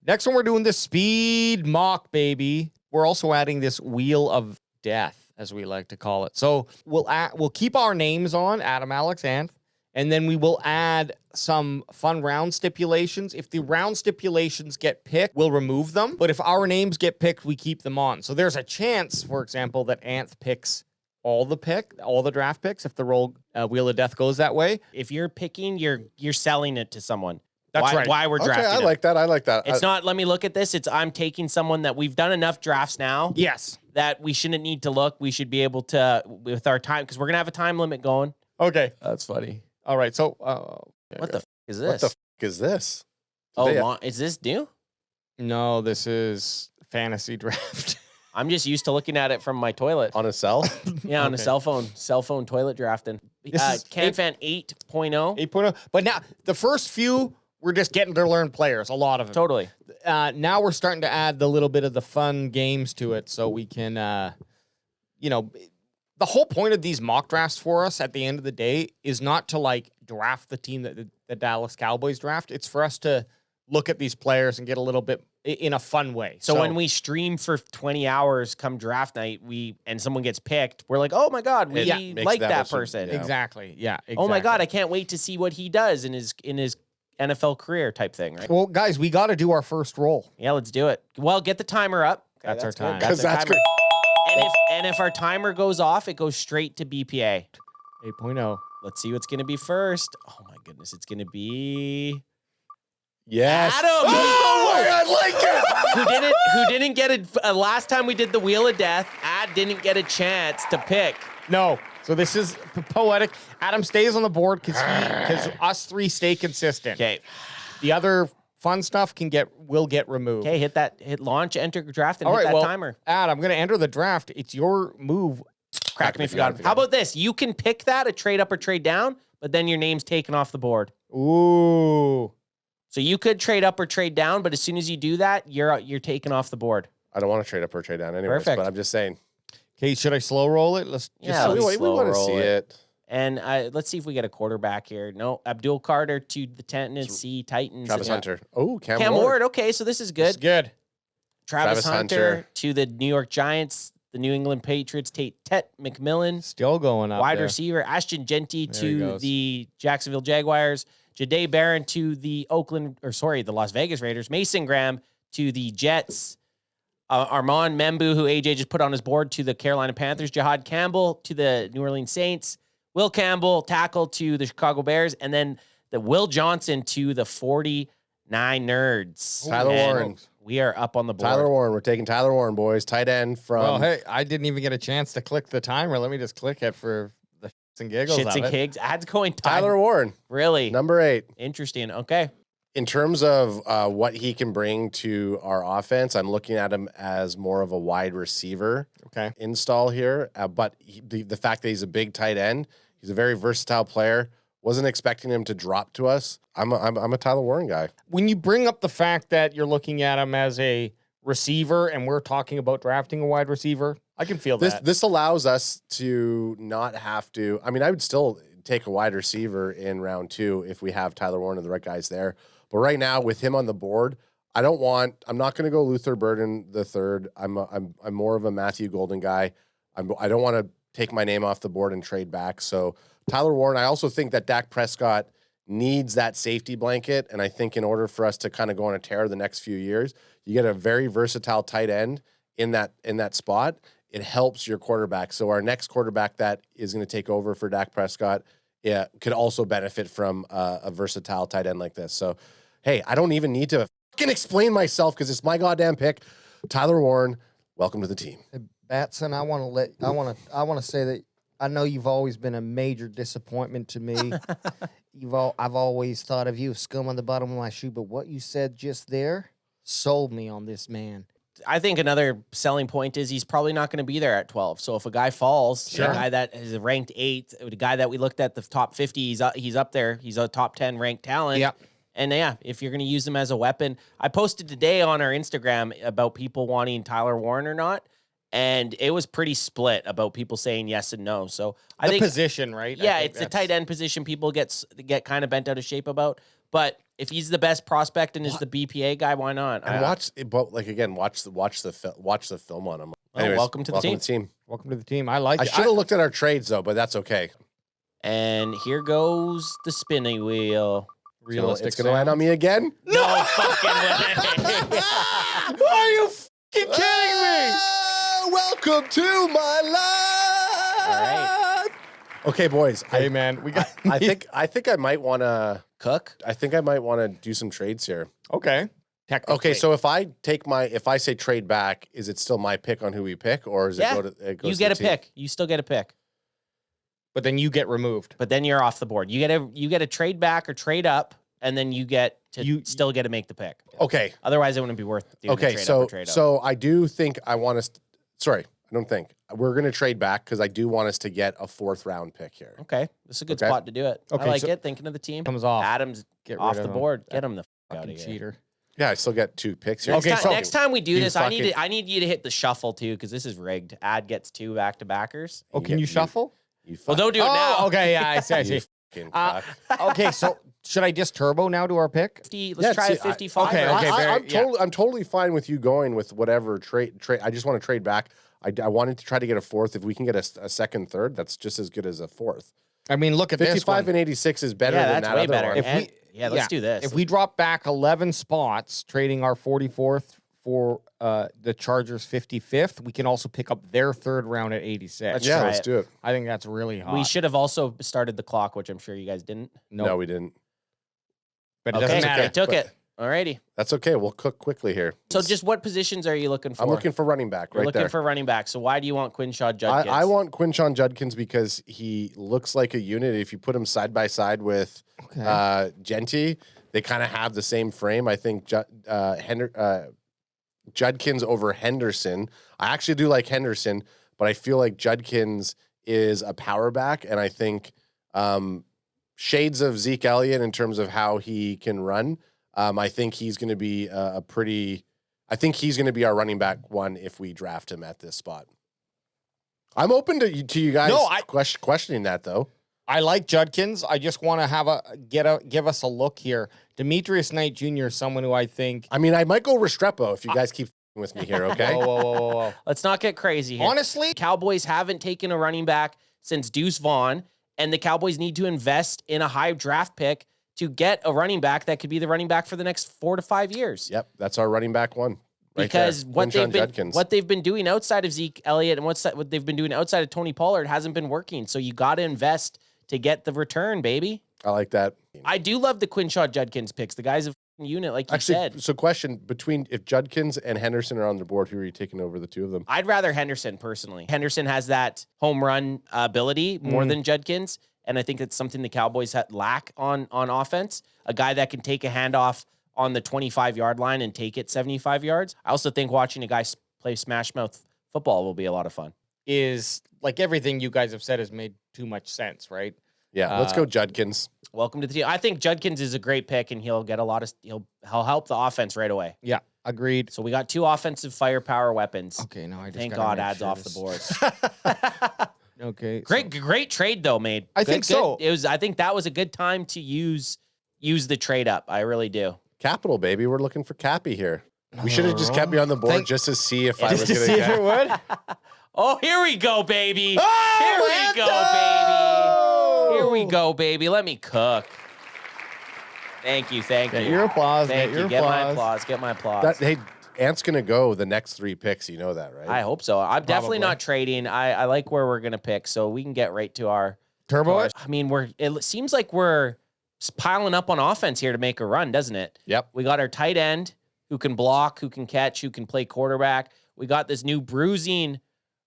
Next one, we're doing this speed mock, baby. We're also adding this wheel of death, as we like to call it. So we'll keep our names on, Adam, Alex, and then we will add some fun round stipulations. If the round stipulations get picked, we'll remove them. But if our names get picked, we keep them on. So there's a chance, for example, that Anth picks all the draft picks if the wheel of death goes that way. If you're picking, you're selling it to someone. That's right. Why we're drafting? Okay, I like that. It's not, let me look at this. It's I'm taking someone that we've done enough drafts now. Yes. That we shouldn't need to look. We should be able to, with our time, because we're going to have a time limit going. Okay. That's funny. All right. So, What the is this? What the is this? Is this new? No, this is fantasy draft. I'm just used to looking at it from my toilet. On a cell? Yeah, on a cell phone toilet drafting. CanFan 8.0. 8.0. But now, the first few, we're just getting to learn players, a lot of them. Totally. Now we're starting to add the little bit of the fun games to it so we can, the whole point of these mock drafts for us at the end of the day is not to like draft the team that the Dallas Cowboys draft. It's for us to look at these players and get a little bit in a fun way. So when we stream for 20 hours come draft night, and someone gets picked, we're like, oh my God, we like that person. Yeah. Exactly. Yeah. Exactly. Oh my God, I can't wait to see what he does in his NFL career type thing, right? Well, guys, we got to do our first roll. Yeah, let's do it. Well, get the timer up. Okay, that's our time. Because that's good. And if our timer goes off, it goes straight to BPA. 8.0. Let's see what's going to be first. Oh my goodness, it's going to be Yes. Adam. Oh my God, like it. Who didn't get it last time we did the Wheel of Death? Ad didn't get a chance to pick. No. So this is poetic. Adam stays on the board because us three stay consistent. Okay. The other fun stuff will get removed. Okay, hit launch, enter draft, and hit that timer. Adam, I'm going to enter the draft. It's your move. Crack me if you got it. How about this? You can pick that, a trade up or trade down, but then your name's taken off the board. Ooh. So you could trade up or trade down, but as soon as you do that, you're taken off the board. I don't want to trade up or trade down anyways, Perfect. but I'm just saying. Okay, should I slow roll it? Let's just we want to see it. And let's see if we get a quarterback here. No, Abdul Carter to the Tennessee Titans. Travis Hunter. Oh, Cam Ward. Okay, so this is good. It's good. Travis Hunter to the New York Giants. The New England Patriots, Tet McMillan. Still going up Wide there. receiver, Ashton Genty to the Jacksonville Jaguars. Jahdae Barron to the the Las Vegas Raiders. Mason Graham to the Jets. Armand Membu, who AJ just put on his board, to the Carolina Panthers. Jahad Campbell to the New Orleans Saints. Will Campbell, tackle, to the Chicago Bears. And then the Will Johnson to the 49ers. Tyler Warren. We are up on the board. Tyler Warren. We're taking Tyler Warren, boys. Tight end from... Oh, hey, I didn't even get a chance to click the timer. Let me just click it for the shits and giggles Shits and gigs. Ad's going Tyler Warren. Really? Number 8. Interesting. Okay. In terms of what he can bring to our offense, I'm looking at him as more of a wide receiver install here. But the fact that he's a big tight end, he's a very versatile player. Wasn't expecting him to drop to us. I'm a Tyler Warren guy. When you bring up the fact that you're looking at him as a receiver and we're talking about drafting a wide receiver, I can feel that. This allows us to not have to... I mean, I would still take a wide receiver in round 2 if we have Tyler Warren and the right guys there. But right now, with him on the board, I'm not going to go Luther Burden the third. I'm more of a Matthew Golden guy. I don't want to take my name off the board and trade back. So Tyler Warren, I also think that Dak Prescott needs that safety blanket. And I think in order for us to kind of go on a tear the next few years, you get a very versatile tight end in that spot. It helps your quarterback. So our next quarterback that is going to take over for Dak Prescott could also benefit from a versatile tight end like this. So, hey, I don't even need to fucking explain myself because it's my goddamn pick. Tyler Warren, welcome to the team. Hey, Batson, I want to say that I know you've always been a major disappointment to me. I've always thought of you as scum on the bottom of my shoe, but what you said just there sold me on this man. I think another selling point is he's probably not going to be there at 12. So if a guy falls, a guy that is ranked 8th, a guy that we looked at the top 50, he's up there. He's a top 10 ranked talent. Yeah. And if you're going to use him as a weapon, I posted today on our Instagram about people wanting Tyler Warren or not. And it was pretty split about people saying yes and no. So I think position, right? Yeah, it's the tight end position people get kind of bent out of shape about. But If he's the best prospect and is the BPA guy, why not? And watch the film on him. Anyways, welcome to the team. Welcome to the team. I like I it. should have looked at our trades though, but that's okay. And here goes the spinning wheel. Realistic. It's gonna land on me again. No fucking way. Are you fucking kidding me? Welcome to my life. All right. Okay, boys. Hey, man, we got. I think I might want to Cook. I think I might want to do some trades here. Okay. Okay, so if I say trade back, is it still my pick on who we pick, or is it go to? It goes You to get the a team? pick. You still get a pick. But then you get removed. But then you're off the board. You get a trade back or trade up, and then you still get to make the pick. Okay. Otherwise, it wouldn't be worth doing Okay. a trade up or trade up. So I do think I want us. Sorry, I don't think we're going to trade back because I do want us to get a 4th round pick here. Okay, this is a good Okay. spot to do it. Okay, I like so- it. Thinking of the team. Comes off. Adam's Get off rid the of him. board. Get him the out Fucking of here. cheater. Yeah, I still get 2 picks here. Okay, so- Next time we do You this, I need fucking- you to hit the shuffle too, because this is rigged. Ad gets 2 back-to-backers. Oh, can you shuffle? Well, don't do it now. Oh, okay. Yeah, I see. I see. fucking Uh, cock. Okay, so should I just turbo now to our pick? 50, Yeah, let's try see, a 55. okay, right? okay. I'm totally fine with you going with whatever trade. I just want to trade back. I wanted to try to get a 4th. If we can get a second, third, that's just as good as a 4th. I mean, look at this 55 one. and 86 is better Yeah, than that's that way other better. one. If And- we- let's do this. If we drop back 11 spots, trading our 44th for the Chargers' 55th, we can also pick up their 3rd round at 86. Let's Yeah, try let's it. do it. I think that's really hot. We should have also started the clock, which I'm sure you guys didn't. No, we didn't. but it Okay, doesn't matter. I took but- it. Alrighty. That's okay. We'll cook quickly here. So just what positions are you looking for? I'm looking for running back You're right looking there. for running back. So why do you want Quinshaw Judkins? I want Quinshawn Judkins because he looks like a unit. If you put him side by side with Okay. Genty, they kind of have the same frame. I think Judkins over Henderson. I actually do like Henderson, but I feel like Judkins is a power back, and I think shades of Zeke Elliott in terms of how he can run. I think he's going to be I think he's going to be our running back one if we draft him at this spot. I'm open to you guys questioning that though. I like Judkins. I just want to give us a look here. Demetrius Knight Jr. is someone who I think. I mean, I might go Restrepo if you guys keep with me here, okay? Whoa. Let's not get crazy here. Honestly, Cowboys haven't taken a running back since Deuce Vaughn, and the Cowboys need to invest in a high draft pick to get a running back that could be the running back for the next 4 to 5 years. Yep, that's our running back one. Right Because there. what Quinshawn Judkins. they've been doing outside of Zeke Elliott and what they've been doing outside of Tony Pollard hasn't been working. So you got to invest to get the return, baby. I like that. I do love the Quinshaw Judkins picks. The guy's a unit, like you said. So question, between if Judkins and Henderson are on the board, who are you taking over the two of them? I'd rather Henderson personally. Henderson has that home run ability more than Judkins, and I think it's something the Cowboys lack on offense. A guy that can take a handoff on the 25-yard line and take it 75 yards. I also think watching a guy play smash mouth football will be a lot of fun. is like everything you guys have said has made too much sense, right? Yeah, let's go Judkins. Welcome to the team. I think Judkins is a great pick, and he'll get a lot of he'll help the offense right away. Yeah, agreed. So we got 2 offensive firepower weapons. Okay, now I just Thank gotta God make adds sure off this- the boards. Okay, Great trade though, made. I think so. It was. I think that was a good time to use the trade up. I really do. Capital, baby. We're looking for Cappy here. We should have just kept me on the board just to see if I was just to going see to if get it would. Oh, here we go, baby. Oh, Here we go, Lando! baby. Here we go, baby. Let me cook. Thank you. Get your applause. Thank Get you. your Get my applause. applause. Get my applause. that. Hey, Ant's going to go the next 3 picks. You know that, right? I hope so. I'm definitely Probably. not trading. I like where we're gonna pick, so we can get right to our Turbo it? I mean, it seems like we're piling up on offense here to make a run, doesn't it? Yep. We got our tight end who can block, who can catch, who can play quarterback. We got this new bruising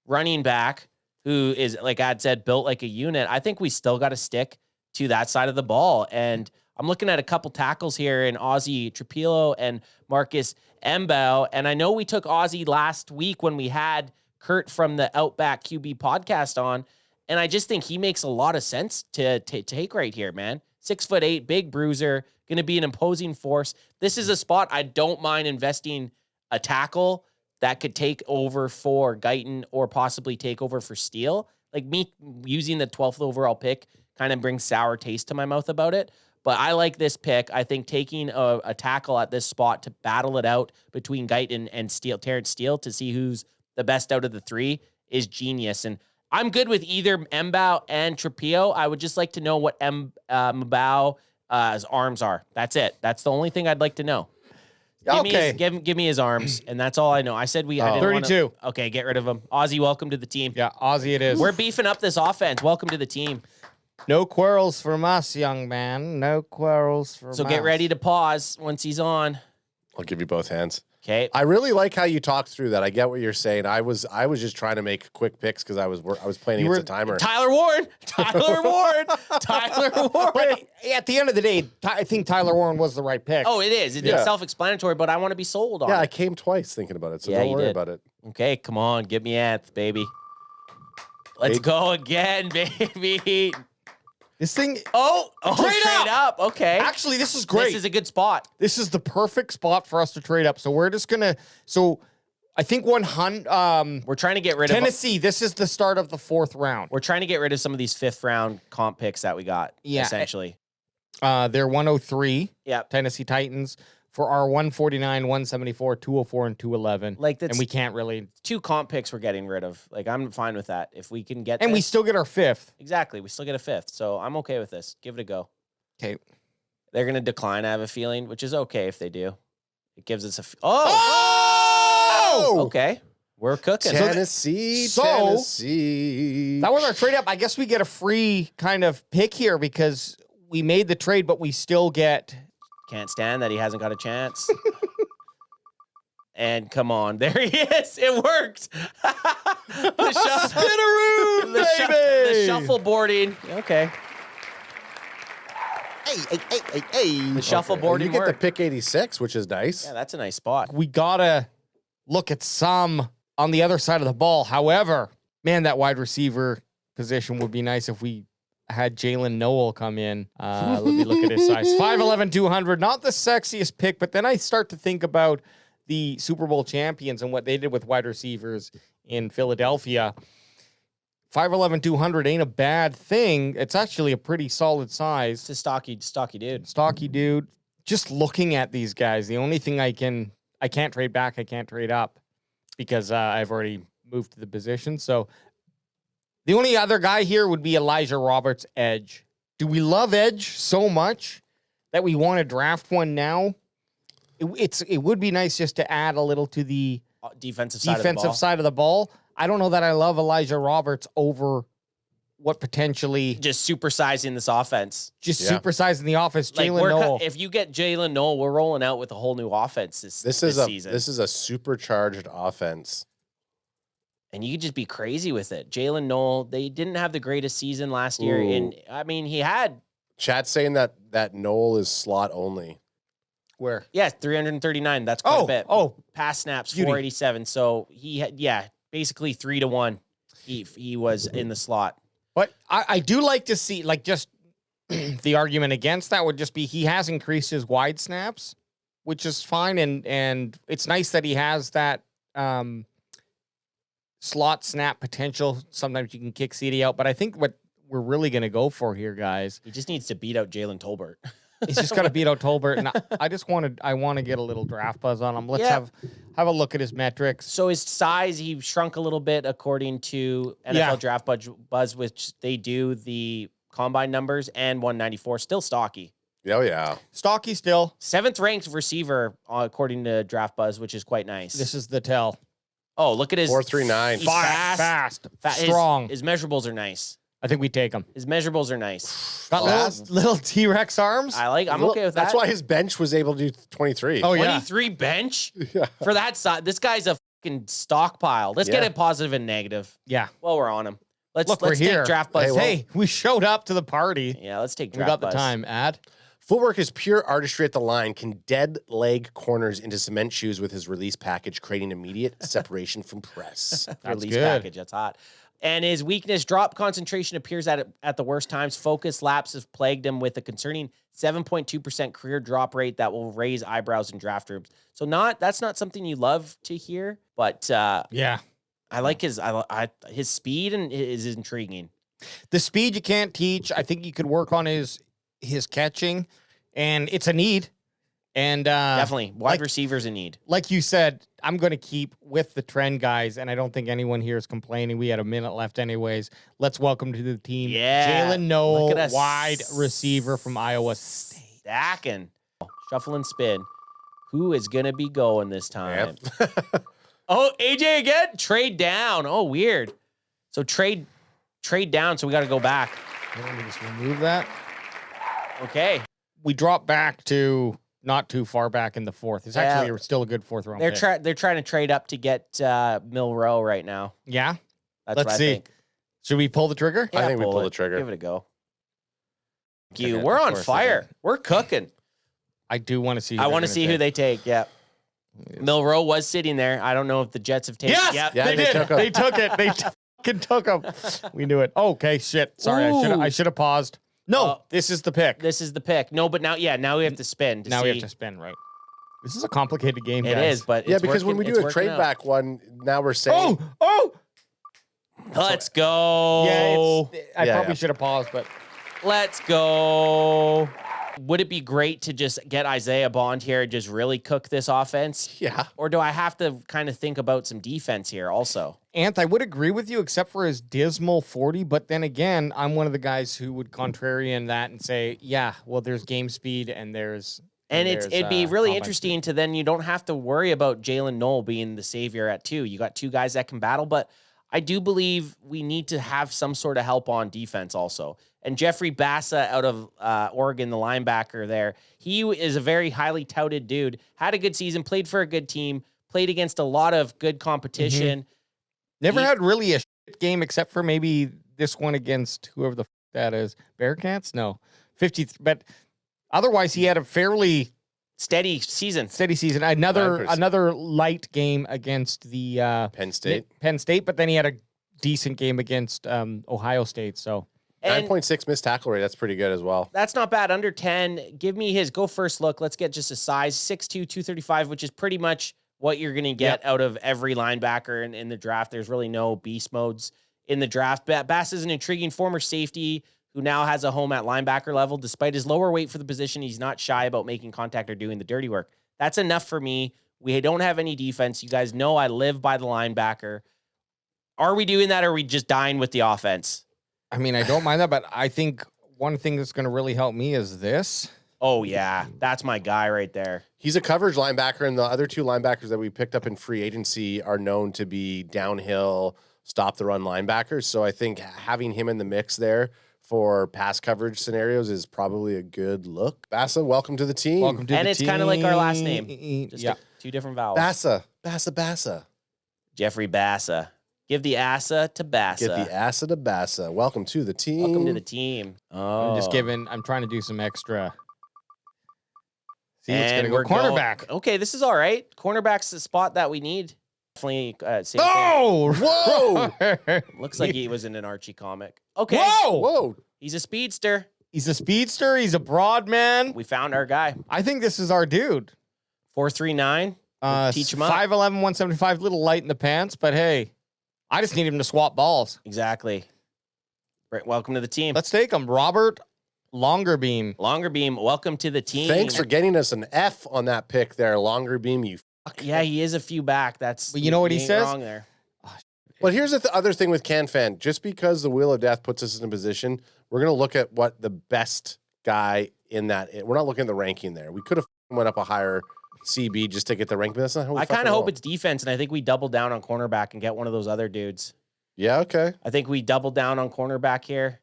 running back who is, like Ad said, built like a unit. I think we still got to stick to that side of the ball. And I'm looking at a couple tackles here in Ozzie Trapilo and Marcus Embao. And I know we took Ozzie last week when we had Kurt from the Outback QB podcast on. And I just think he makes a lot of sense to take right here, man. 6'8", big bruiser, going to be an imposing force. This is a spot I don't mind investing a tackle that could take over for Guyton or possibly take over for Steele. Like me using the 12th overall pick kind of brings sour taste to my mouth about it. But I like this pick. I think taking a tackle at this spot to battle it out between Guyton and Terrence Steele to see who's the best out of the three is genius. And I'm good with either Mbao and Trapio. I would just like to know what Mbao's arms are. That's it. That's the only thing I'd like to know. Give me his arms, and that's all I know. I said I didn't 32. Okay, get rid of him. Ozzy, welcome to the team. Yeah, Ozzy it is. We're beefing up this offense. Welcome to the team. No quarrels from us, young man. No quarrels from us. So get ready to pause once he's on. I'll give you both hands. Okay. I really like how you talked through that. I get what you're saying. I was just trying to make quick picks because I was playing against a timer. Tyler Warren. Tyler Warren. But at the end of the day, I think Tyler Warren was the right pick. Oh, it is. It's self-explanatory, but I want to be sold on it. Yeah, I came twice thinking about it, so don't worry about it. Okay, come on. Give me Anth, baby. Let's go again, baby. This thing. Trade up. Okay. Actually, this is great. This is a good spot. This is the perfect spot for us to trade up. So we're just gonna. So I think 100. We're trying to get rid of Tennessee. This is the start of the 4th round. We're trying to get rid of some of these 5th round comp picks that we got. Yeah. Essentially. They're 103. Yeah. Tennessee Titans for our 149, 174, 204, and 211. And we can't really. 2 comp picks we're getting rid of. Like, I'm fine with that. If we can get And we still get our 5th. Exactly. We still get a 5th. So I'm okay with this. Give it a go. Okay. They're going to decline, I have a feeling, which is okay if they do. It gives us a... Okay. We're cooking. Tennessee. That was our trade up. I guess we get a free kind of pick here because we made the trade, but we still get... Can't stand that he hasn't got a chance. And come on, there he is. It worked. The shuffleboarding. Okay. Hey. The shuffleboarding You get the worked. pick 86, which is nice. Yeah, that's a nice spot. We gotta look at some on the other side of the ball. However, man, that wide receiver position would be nice if we had Jalen Noel come in. Let me look at his size. 5'11", 200. Not the sexiest pick, but then I start to think about the Super Bowl champions and what they did with wide receivers in Philadelphia. 5'11", 200 ain't a bad thing. It's actually a pretty solid size. It's a stocky dude. Stocky dude. Just looking at these guys, the only thing I can't trade back, I can't trade up because I've already moved to the position. So the only other guy here would be Elijah Roberts, edge. Do we love edge so much that we want to draft one now? It would be nice just to add a little to the defensive side of the ball. I don't know that I love Elijah Roberts over what potentially just supersizing this offense. Supersizing the offense. Jalen Noel. If you get Jalen Noel, we're rolling out with a whole new offense this season. This is a supercharged offense. And you could just be crazy with it. Jalen Noel, they didn't have the greatest season last year. And I mean, he had. Chat's saying that Noel is slot only. Where? Yeah, 339. That's quite a bit. Pass snaps, Beauty. 487. So he had, basically 3-1. He was in the slot. But I do like to see, like, just the argument against that would just be he has increased his wide snaps, which is fine. And it's nice that he has that slot snap potential. Sometimes you can kick CD out. But I think what we're really going to go for here, guys. He just needs to beat out Jalen Tolbert. He's just got to beat out Tolbert. And I want to get a little draft buzz on him. Let's have a look at his metrics. So his size, he shrunk a little bit according to NFL Draft Buzz, which they do the combine numbers, and 194. Still stocky. Oh, yeah. Stocky still. 7th ranked receiver according to Draft Buzz, which is quite nice. This is the tell. Oh, look at his 4.39. He's Fast. His, strong. His measurables are nice. I think we take him. His measurables are nice. Got little T-Rex arms. I'm okay with that. That's why his bench was able to do 23. Oh, yeah. 23 bench for that side. This guy's a fucking stockpile. Let's get a positive and negative. Yeah. While we're on him. Let's we're take here. Draft Buzz. Hey, we showed up to the party. Yeah, let's take We Draft got Buzz. the time. Ad. Footwork is pure artistry at the line, can dead leg corners into cement shoes with his release package, creating immediate separation from press. Release good. package. That's hot. And his weakness, drop concentration, appears at the worst times. Focus lapse have plagued him with a concerning 7.2% career drop rate that will raise eyebrows in draft rooms. So that's not something you love to hear, but Yeah. I like his speed and is intriguing. The speed you can't teach. I think you could work on his his catching, and it's a need. And Definitely. Wide receivers in need. Like you said, I'm going to keep with the trend, guys, and I don't think anyone here is complaining. We had a minute left anyways. Let's welcome to the team Jalen Noel, wide receiver from Iowa State. Stacking. Shuffle and spin. Who is going to be going this time? Yep. Oh, AJ again? Trade down. Oh, weird. So trade down, so we got to go back. Let me just remove that. Okay. We drop back to not too far back in the fourth. It's actually still a good fourth round pick. They're trying to trade up to get Milroe right now. Yeah? That's Let's what see. I think. Should we pull the trigger? I think we pull the trigger. Give it a go. We're on fire. We're cooking. I do want to see. I want to see who they take. Yeah. Milroe was sitting there. I don't know if the Jets have taken. Yes, Yep. Yeah, they did. They took it. They fucking took him. We knew it. Okay, shit. Sorry, I should have paused. No, this is the pick. This is the pick. No, but now we have to spin. Now we have to spin, right? This is a complicated game, It guys. is, but Yeah, it's because when we do a trade back one, now we're saying, Let's go. Yeah, I probably should have paused, but Let's go. Would it be great to just get Isaiah Bond here and just really cook this offense? yeah. Or do I have to kind of think about some defense here also? Anth, I would agree with you except for his dismal 40, but then again, I'm one of the guys who would contrarian that and say, yeah, well, there's game speed and there's... And it'd be really interesting to then you don't have to worry about Jalen Noel being the savior at 2. You got 2 guys that can battle, but I do believe we need to have some sort of help on defense also. And Jeffrey Bassa out of Oregon, the linebacker there, he is a very highly touted dude. Had a good season, played for a good team, played against a lot of good competition. Never had really a shit game except for maybe this one against whoever the that is. Bearcats? No. 50, but otherwise he had a fairly steady season. Another light game against the Penn State, but then he had a decent game against Ohio State. So 9.6 missed tackle rate. That's pretty good as well. That's not bad. Under 10. Give me his go first look. Let's get just a size 6'2", 235, which is pretty much what you're going to get out of every linebacker in the draft. There's really no beast modes in the draft. Bass is an intriguing former safety who now has a home at linebacker level. Despite his lower weight for the position, he's not shy about making contact or doing the dirty work. That's enough for me. We don't have any defense. You guys know I live by the linebacker. Are we doing that or are we just dying with the offense? I mean, I don't mind that, but I think one thing that's going to really help me is this. Oh, yeah. That's my guy right there. He's a coverage linebacker, and the other 2 linebackers that we picked up in free agency are known to be downhill, stop-the-run linebackers. So I think having him in the mix there for pass coverage scenarios is probably a good look. Bassa, welcome to the team. Welcome to and the it's team. Kind of like our last name. Just 2 different vowels. Bassa. Jeffrey Bassa. Give the assa to Bassa. Get the assa to Bassa. Welcome to the team. Welcome to the team. Oh. I'm trying to do some extra. See, it's going to go cornerback. Okay, this is all right. Cornerback's the spot that we need. Definitely same Whoa! Looks like he was in an Archie comic. Okay. Whoa! He's a speedster. He's a speedster. He's a broad man. We found our guy. I think this is our dude. 4'3", 9. Teach him up. 5'11", 175, little light in the pants, but hey, I just need him to swap balls. Exactly. Right, welcome to the team. Let's take him. Robert Longerbeam. Longerbeam, welcome to the team. Thanks for getting us an F on that pick there, Longerbeam, you fuck. Yeah, he is a few back. That's. But you know what he says? Wrong there. But here's the other thing with CanFan. Just because the Wheel of Death puts us in a position, we're going to look at what the best guy in that. We're not looking at the ranking there. We could have went up a higher CB just to get the rank, but that's not how we I kind of hope it's defense, and I think we double down on cornerback and get one of those other dudes. Yeah, okay. I think we double down on cornerback here.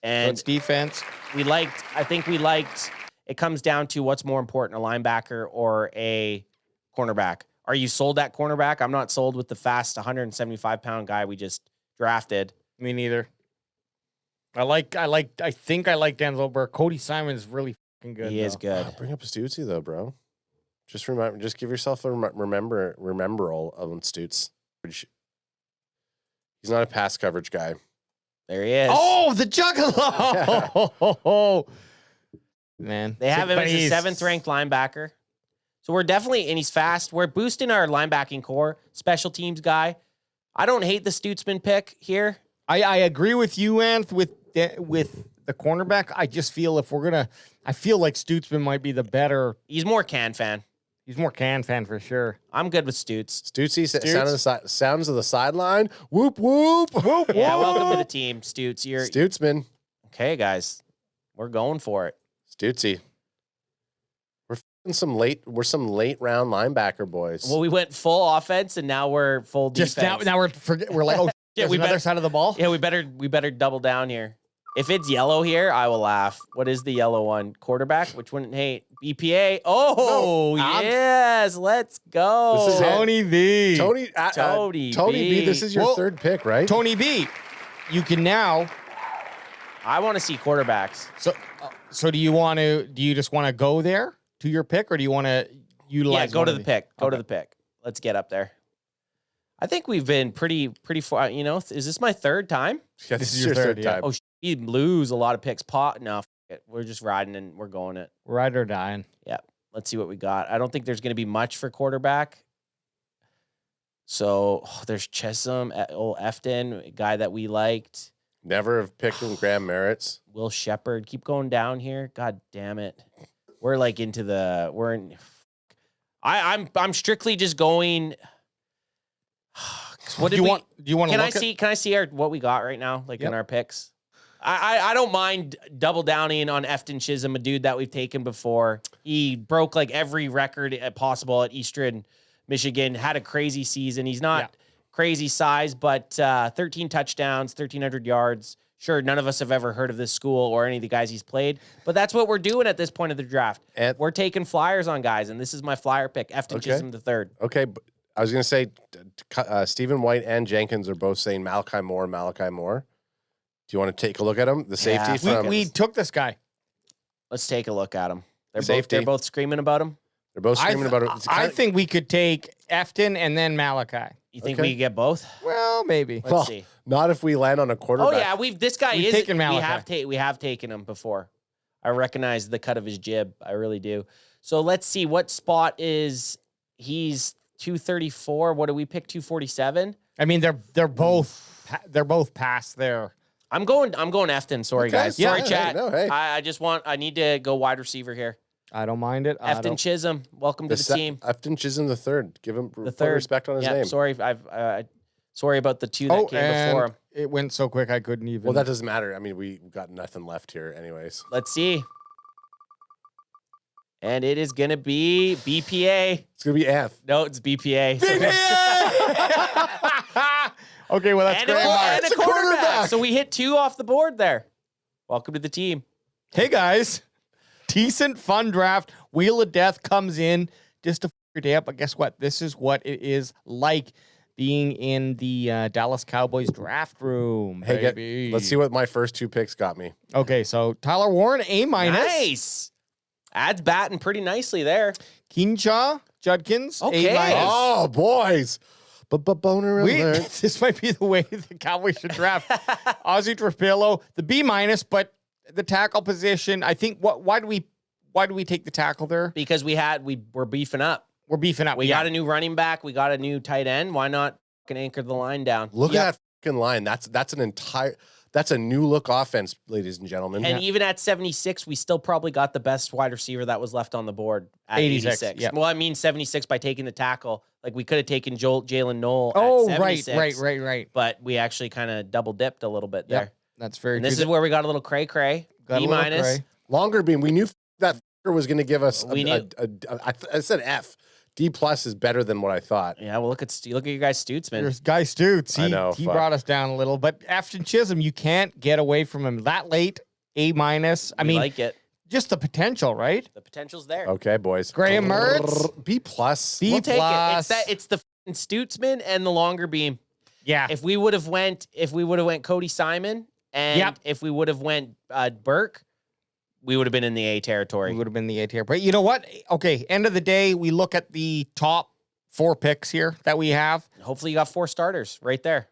And So it's defense. I think we liked, it comes down to what's more important, a linebacker or a cornerback. Are you sold at cornerback? I'm not sold with the fast 175-pound guy we just drafted. Me neither. I think I like Denzel Burke. Cody Simon's really fucking good. He is good. Bring up Stutzy though, bro. Just remember, just give yourself a rememberal of Stutz. He's not a pass coverage guy. There he is. Oh, the Juggalo! Man. They have him as a 7th-ranked linebacker. So we're definitely, and he's fast. We're boosting our linebacking core, special teams guy. I don't hate the Stutzman pick here. I agree with you, Anth, with the cornerback. I just feel I feel like Stutzman might be the better. He's more Can fan. He's more Can fan for sure. I'm good with Stutz. Stutzy, sounds of the sideline. Whoop, whoop, whoop, Yeah, whoop. welcome to the team, Stutz. You're Stutzman. okay, guys. We're going for it. Stutzy. We're some late round linebacker boys. Well, we went full offense, and now we're full defense. Just now we're like, oh, Yeah, there's another side of the ball. Yeah, we better double down here. If it's yellow here, I will laugh. What is the yellow one? Quarterback? Which one? Hey, BPA. Oh, yes. Let's go. This is Tony B. Tony B. This is your third pick, right? Tony B. You can now. I want to see quarterbacks. So do you just want to go there to your pick, or do you want to utilize? Yeah, go to the pick. Go to the pick. Let's get up there. I think we've been pretty far. You know, is this my third time? Yeah, this is your third time. Oh, you lose a lot of picks. No, we're just riding and we're going it. Ride or dying. Yeah. Let's see what we got. I don't think there's going to be much for quarterback. So there's Chisholm, old Efton, a guy that we liked. Never have picked him. Graham Merritt's. Will Shepard. Keep going down here. God damn it. We're like into the. We're in. I'm strictly just going. What do you want? Do you want to? Can I see what we got right now? Like in our picks. I don't mind double downing on Efton Chisholm, a dude that we've taken before. He broke like every record possible at Eastern Michigan. Had a crazy season. He's not crazy size, but 13 touchdowns, 1,300 yards. Sure, none of us have ever heard of this school or any of the guys he's played, but that's what we're doing at this point of the draft. We're taking flyers on guys, and this is my flyer pick, Efton Chisholm III. Okay, but I was going to say Stephen White and Jenkins are both saying Malachi Moore. Do you want to take a look at him? The safety from... We took this guy. Let's take a look at him. They're both screaming about him? They're both screaming about him. I think we could take Efton and then Malachi. You think we could get both? Well, maybe. Let's see. Not if we land on a quarterback. Oh, yeah. We've taken Malachi. We have taken him before. I recognize the cut of his jib. I really do. So let's see. What spot is... He's 234. What do we pick? 247? I mean, they're both past there. I'm going Efton. Sorry, guys. Sorry, chat. Hey. I need to go wide receiver here. I don't mind it. Efton Chisholm, welcome to the team. Efton Chisholm the third. Give him respect on his name. Sorry, sorry about the two that came before him. It went so quick I couldn't even. Well, that doesn't matter. I mean, we got nothing left here, anyways. Let's see. And it is gonna be BPA. It's gonna be F. No, it's BPA. Okay, well that's great. And a quarterback. So we hit 2 off the board there. Welcome to the team. Hey guys, decent fun draft. Wheel of Death comes in just to f your day up. But guess what? This is what it is like being in the Dallas Cowboys draft room. Hey, let's see what my first 2 picks got me. Okay, so Tyler Warren, A-. Nice. Adds batting pretty nicely there. Keenchaw Judkins, okay. A-. Oh, boys. Boner alert. This might be the way the Cowboys should draft. Ozzie Trapillo, the B-, but the tackle position, I think, why do we take the tackle there? Because we're beefing up. We're beefing up. We got a new running back. We got a new tight end. Why not anchor the line down? Look at that fucking line. That's a new look offense, ladies and gentlemen. And even at 76, we still probably got the best wide receiver that was left on the board at 86. Yep. Well, I mean 76 by taking the tackle. Like we could have taken Jalen Knoll at 76. Right. But we actually kind of double dipped a little bit there. That's very And this is where we got a little cray-cray. B-. Longer beam. We knew that was going to give us I said F. D+ is better than what I thought. Yeah, well, look at your guy Stutz, man. There's Guy Stutz. I know. He brought us down a little. But Efton Chisholm, you can't get away from him that late. A-. I mean, like it. Just the potential, right? The potential's there. Okay, boys. Graham Mertz, B+. We'll take it. It's the Stutzman and the longer beam. Yeah. If we would have went Cody Simon and if we would have went Burke, we would have been in the A territory. We would have been in the A tier. But you know what? Okay, end of the day, we look at the top 4 picks here that we have. Hopefully you got 4 starters right there.